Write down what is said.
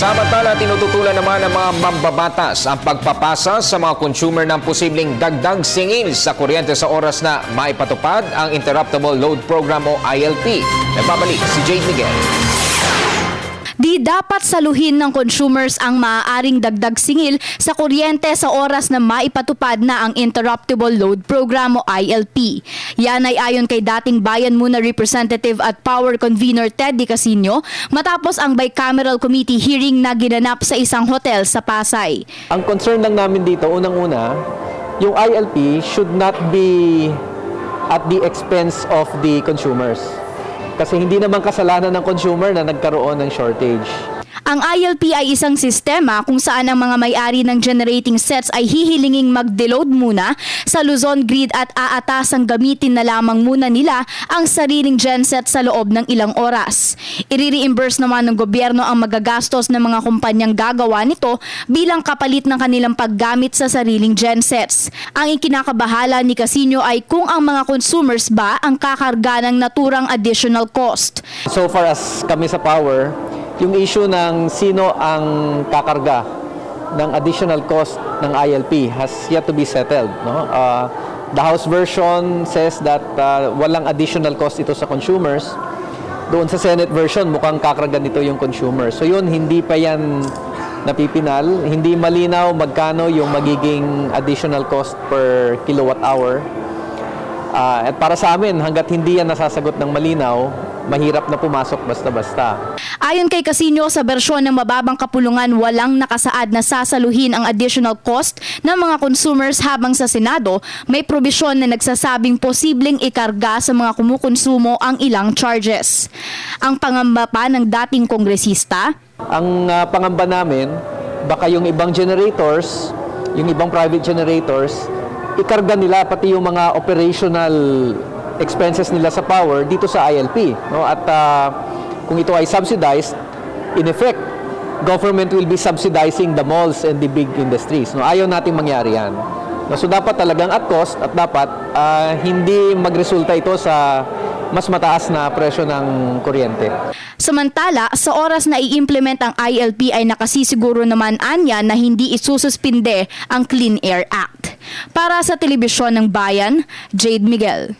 Samantala, tinututulan naman ng mga mambabatas ang pagpapasa sa mga consumer ng posibleng dagdag singil sa kuryente sa oras na maipatupad ang Interruptible Load Program o ILP. Nagbabalik si Jade Miguel. Di dapat saluhin ng consumers ang maaaring dagdag singil sa kuryente sa oras na maipatupad na ang Interruptible Load Program o ILP. Yan ay ayon kay dating Bayan Muna Representative at Power Convener Ted Dicasino matapos ang bicameral committee hearing na ginanap sa isang hotel sa Pasay. Ang concern lang namin dito, unang-una, yung ILP should not be at the expense of the consumers. Kasi hindi naman kasalanan ng consumer na nagkaroon ng shortage. Ang ILP ay isang sistema kung saan ang mga may-ari ng generating sets ay hihilinging mag-deload muna sa Luzon Grid at aatasang gamitin na lamang muna nila ang sariling genset sa loob ng ilang oras. I-reimburse naman ng gobyerno ang magagastos ng mga kumpanyang gagawa nito bilang kapalit ng kanilang paggamit sa sariling gensets. Ang ikinakabahala ni Casino ay kung ang mga consumers ba ang kakarga ng naturang additional cost. So far as kami sa Power, yung issue ng sino ang kakarga ng additional cost ng ILP has yet to be settled. No? The House version says that walang additional cost ito sa consumers. Doon sa Senate version, mukhang kakarga nito yung consumer. So yun, hindi pa yan napipinal. Hindi malinaw magkano yung magiging additional cost per kilowatt hour. At para sa amin, hanggat hindi yan nasasagot ng malinaw, mahirap na pumasok basta-basta. Ayon kay Casino, sa bersyon ng mababang kapulungan, walang nakasaad na sasaluhin ang additional cost ng mga consumers, habang sa Senado may probisyon na nagsasabing posibleng ikarga sa mga kumukonsumo ang ilang charges. Ang pangamba pa ng dating kongresista, Ang pangamba namin, baka yung ibang generators, yung ibang private generators, ikarga nila pati yung mga operational expenses nila sa power dito sa ILP. No? At kung ito ay subsidized, in effect, government will be subsidizing the malls and the big industries. No? Ayaw nating mangyari yan. No? So dapat talagang at cost at dapat hindi magresulta ito sa mas mataas na presyo ng kuryente. samantala sa oras na i-implement ang ILP ay nakasisiguro naman anya na hindi isususpinde ang Clean Air Act. Para sa Telebisyon ng Bayan, Jade Miguel.